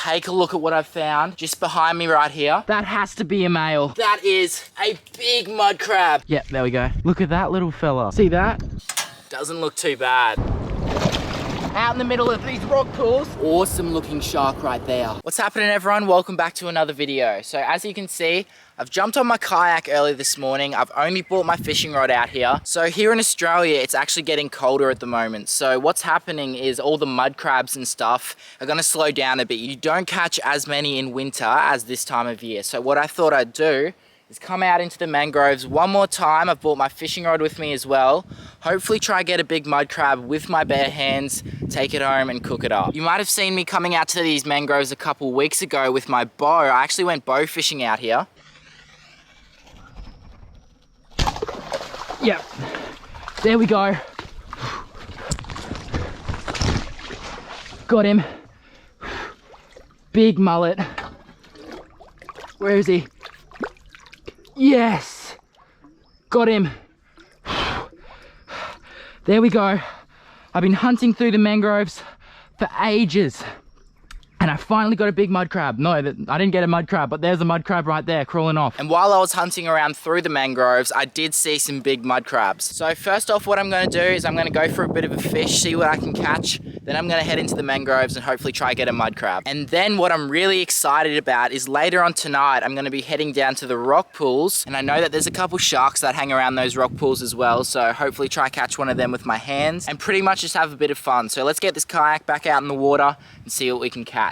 Take a look at what I've found just behind me right here. That has to be a male. That is a big mud crab. Yep, there we go. Look at that little fella. See that? Doesn't look too bad. Out in the middle of these rock pools. Awesome looking shark right there. What's happening, everyone? Welcome back to another video. So as you can see, I've jumped on my kayak early this morning. I've only brought my fishing rod out here. So here in Australia, it's actually getting colder at the moment. So what's happening is all the mud crabs and stuff are gonna slow down a bit. You don't catch as many in winter as this time of year. So what I thought I'd do is come out into the mangroves one more time. I've brought my fishing rod with me as well. Hopefully try get a big mud crab with my bare hands, take it home and cook it up. You might have seen me coming out to these mangroves a couple weeks ago with my bow. I actually went bow fishing out here. Yep, there we go. Got him. Big mullet. Where is he? Yes, got him. There we go. I've been hunting through the mangroves for ages. And I finally got a big mud crab. No, I didn't get a mud crab, but there's a mud crab right there crawling off. And while I was hunting around through the mangroves, I did see some big mud crabs. So first off, what I'm gonna do is I'm gonna go for a bit of a fish, see what I can catch. Then I'm gonna head into the mangroves and hopefully try get a mud crab. And then what I'm really excited about is later on tonight, I'm gonna be heading down to the rock pools. And I know that there's a couple sharks that hang around those rock pools as well. So hopefully try catch one of them with my hands and pretty much just have a bit of fun. So let's get this kayak back out in the water and see what we can catch.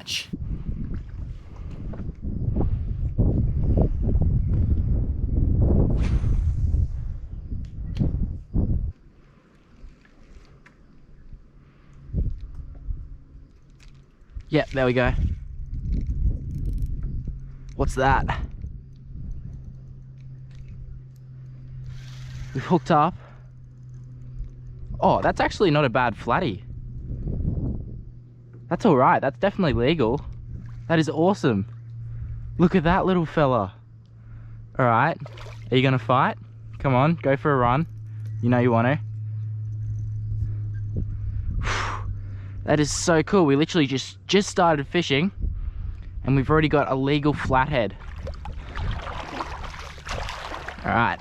Yep, there we go. What's that? We've hooked up. Oh, that's actually not a bad flatty. That's all right, that's definitely legal. That is awesome. Look at that little fella. All right, are you gonna fight? Come on, go for a run. You know you want to. That is so cool. We literally just started fishing and we've already got a legal flathead. All right.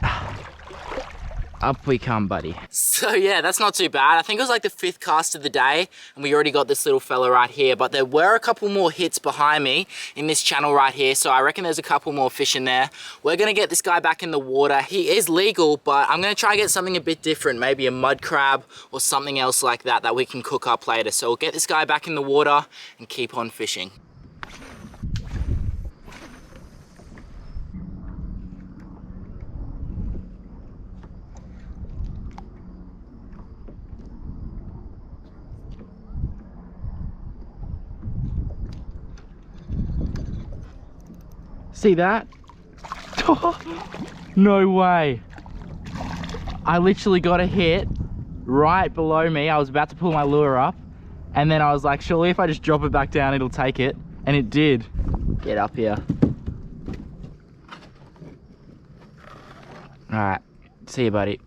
Up we come, buddy. So yeah, that's not too bad. I think it was like the 5th cast of the day and we already got this little fella right here, but there were a couple more hits behind me in this channel right here. So I reckon there's a couple more fish in there. We're gonna get this guy back in the water. He is legal, but I'm gonna try get something a bit different, maybe a mud crab or something else like that that we can cook up later. So we'll get this guy back in the water and keep on fishing. See that? No way. I literally got a hit right below me. I was about to pull my lure up and then I was like, surely if I just drop it back down, it'll take it. And it did. Get up here. All right, see you, buddy.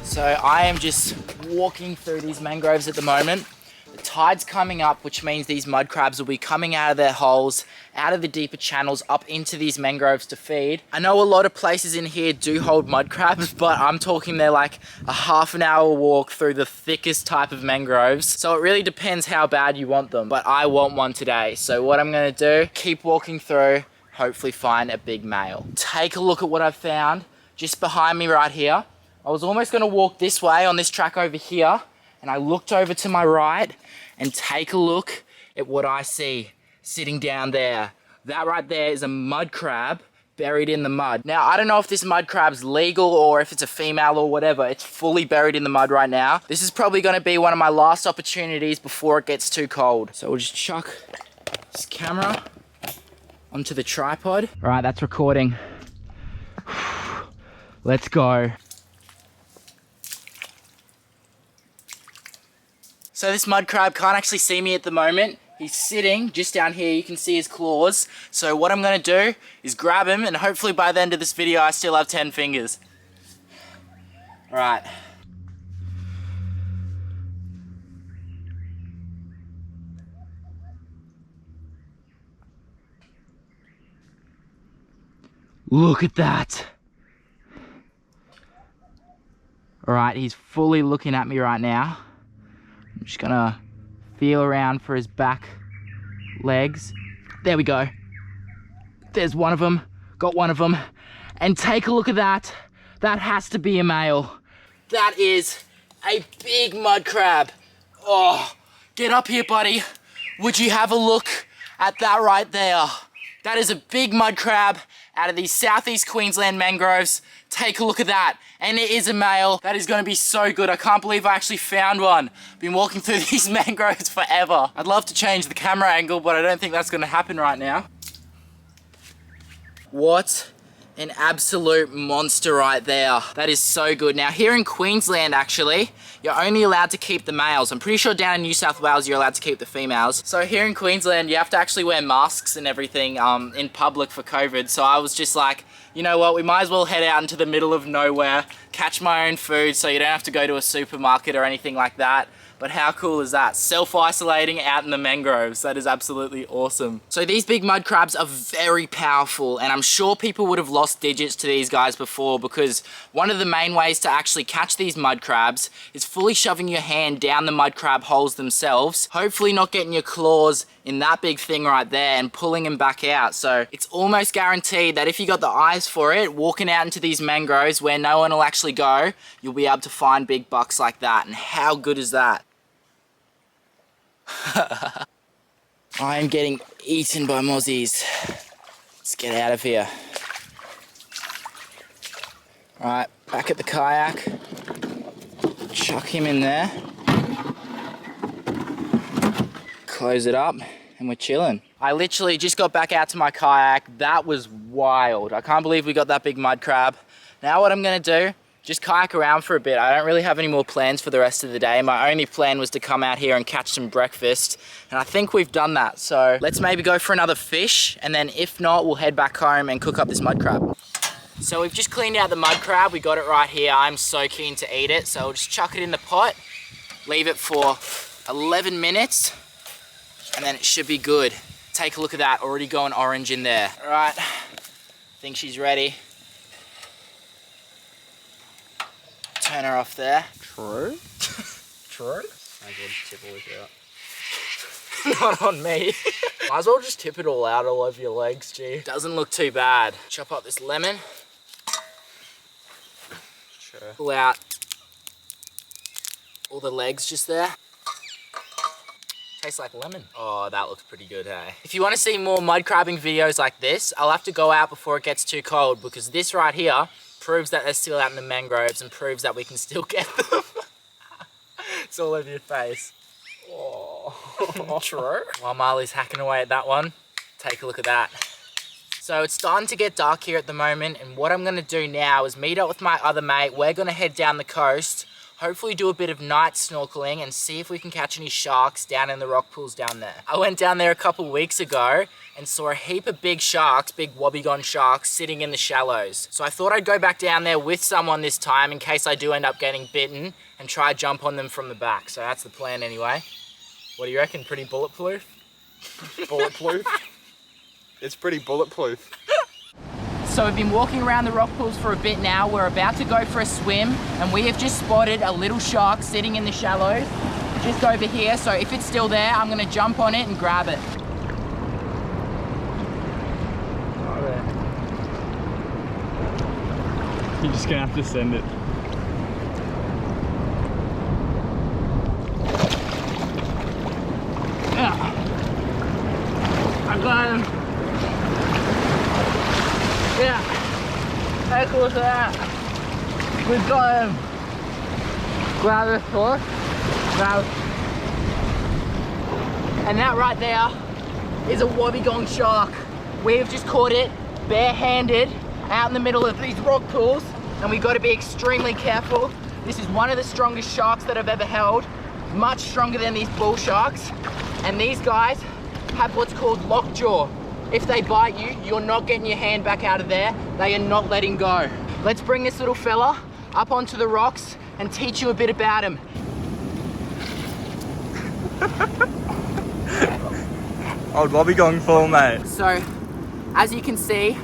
So I am just walking through these mangroves at the moment. The tide's coming up, which means these mud crabs will be coming out of their holes, out of the deeper channels, up into these mangroves to feed. I know a lot of places in here do hold mud crabs, but I'm talking they're like a half an hour walk through the thickest type of mangroves. So it really depends how bad you want them, but I want one today. So what I'm gonna do, keep walking through, hopefully find a big male. Take a look at what I've found just behind me right here. I was almost gonna walk this way on this track over here, and I looked over to my right and take a look at what I see sitting down there. That right there is a mud crab buried in the mud. Now, I don't know if this mud crab's legal or if it's a female or whatever. It's fully buried in the mud right now. This is probably gonna be one of my last opportunities before it gets too cold. So we'll just chuck this camera onto the tripod. All right, that's recording. Let's go. So this mud crab can't actually see me at the moment. He's sitting just down here. You can see his claws. So what I'm gonna do is grab him, and hopefully by the end of this video I still have 10 fingers. All right. Look at that. All right, he's fully looking at me right now. I'm just gonna feel around for his back legs. There we go. There's one of them, got one of them. And take a look at that. That has to be a male. That is a big mud crab. Oh, get up here, buddy. Would you have a look at that right there? That is a big mud crab out of these southeast Queensland mangroves. Take a look at that. And it is a male. That is gonna be so good. I can't believe I actually found one. Been walking through these mangroves forever. I'd love to change the camera angle, but I don't think that's gonna happen right now. What an absolute monster right there. That is so good. Now here in Queensland actually, you're only allowed to keep the males. I'm pretty sure down in New South Wales you're allowed to keep the females. So here in Queensland you have to actually wear masks and everything in public for COVID. So I was just like, you know what, we might as well head out into the middle of nowhere, catch my own food so you don't have to go to a supermarket or anything like that. But how cool is that? Self-isolating out in the mangroves. That is absolutely awesome. So these big mud crabs are very powerful, and I'm sure people would have lost digits to these guys before, because one of the main ways to actually catch these mud crabs is fully shoving your hand down the mud crab holes themselves, hopefully not getting your claws in that big thing right there and pulling them back out. So it's almost guaranteed that if you got the eyes for it, walking out into these mangroves where no one will actually go, you'll be able to find big bucks like that. And how good is that? I am getting eaten by mozzies. Let's get out of here. Right, back at the kayak. Chuck him in there. Close it up and we're chilling. I literally just got back out to my kayak. That was wild. I can't believe we got that big mud crab. Now what I'm gonna do, just kayak around for a bit. I don't really have any more plans for the rest of the day. My only plan was to come out here and catch some breakfast, and I think we've done that. So let's maybe go for another fish, and then if not, we'll head back home and cook up this mud crab. So we've just cleaned out the mud crab. We got it right here. I'm so keen to eat it. So we'll just chuck it in the pot, leave it for 11 minutes, and then it should be good. Take a look at that, already going orange in there. All right, I think she's ready. Turn her off there. True. True. Might as well just tip all this out. Not on me. Might as well just tip it all out all over your legs, gee. Doesn't look too bad. Chop up this lemon. Sure. Pull out all the legs just there. Tastes like lemon. Oh, that looks pretty good, hey? If you want to see more mud crabbing videos like this, I'll have to go out before it gets too cold, because this right here proves that they're still out in the mangroves and proves that we can still get them. It's all over your face. Oh, true. While Marley's hacking away at that one, take a look at that. So it's starting to get dark here at the moment, and what I'm gonna do now is meet up with my other mate. We're gonna head down the coast, hopefully do a bit of night snorkeling and see if we can catch any sharks down in the rock pools down there. I went down there a couple weeks ago and saw a heap of big sharks, big wobbygong sharks, sitting in the shallows. So I thought I'd go back down there with someone this time in case I do end up getting bitten, and try jump on them from the back. So that's the plan anyway. What do you reckon? Pretty bulletproof? Bulletproof? It's pretty bulletproof. So we've been walking around the rock pools for a bit now. We're about to go for a swim, and we have just spotted a little shark sitting in the shallows just over here. So if it's still there, I'm gonna jump on it and grab it. You're just gonna have to send it. Yeah. I got him. Yeah. How cool is that? We've got him. Grab this hook. Grab. And that right there is a wobbygong shark. We have just caught it barehanded out in the middle of these rock pools, and we've got to be extremely careful. This is one of the strongest sharks that I've ever held. much stronger than these bull sharks. And these guys have what's called lockjaw. If they bite you, you're not getting your hand back out of there. They are not letting go. Let's bring this little fella up onto the rocks and teach you a bit about him. Old wobbegong full, mate. So, as you can see,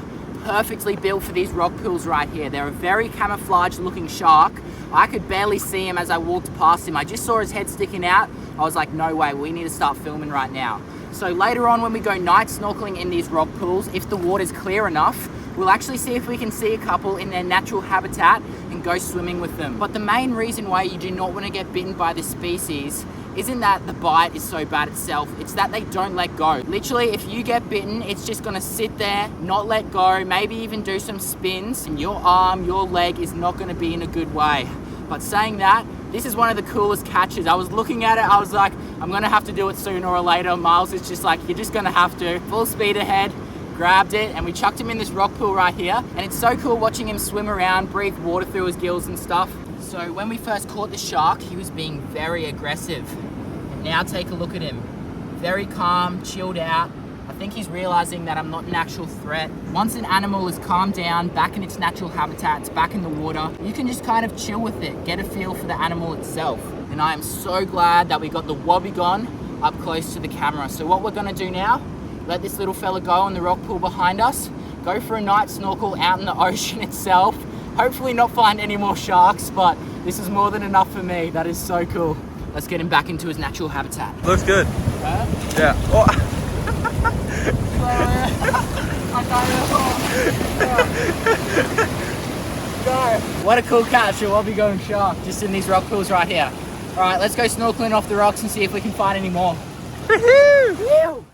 perfectly built for these rock pools right here. They're a very camouflaged looking shark. I could barely see him as I walked past him. I just saw his head sticking out. I was like, no way, we need to start filming right now. So later on when we go night snorkeling in these rock pools, if the water's clear enough, we'll actually see if we can see a couple in their natural habitat and go swimming with them. But the main reason why you do not want to get bitten by this species isn't that the bite is so bad itself, it's that they don't let go. Literally, if you get bitten, it's just gonna sit there, not let go, maybe even do some spins, and your arm, your leg is not gonna be in a good way. But saying that, this is one of the coolest catches. I was looking at it, I was like, I'm gonna have to do it sooner or later. Miles is just like, you're just gonna have to. Full speed ahead, grabbed it, and we chucked him in this rock pool right here. And it's so cool watching him swim around, breathe water through his gills and stuff. So when we first caught the shark, he was being very aggressive. And now take a look at him. Very calm, chilled out. I think he's realizing that I'm not an actual threat. Once an animal is calmed down, back in its natural habitat, it's back in the water, you can just kind of chill with it, get a feel for the animal itself. And I am so glad that we got the wobbegong up close to the camera. So what we're gonna do now, let this little fella go in the rock pool behind us, go for a night snorkel out in the ocean itself, hopefully not find any more sharks, but this is more than enough for me. That is so cool. Let's get him back into his natural habitat. Looks good. Yeah. Oh. What a cool catch, a wobbegong shark, just in these rock pools right here. All right, let's go snorkeling off the rocks and see if we can find any more. Woohoo!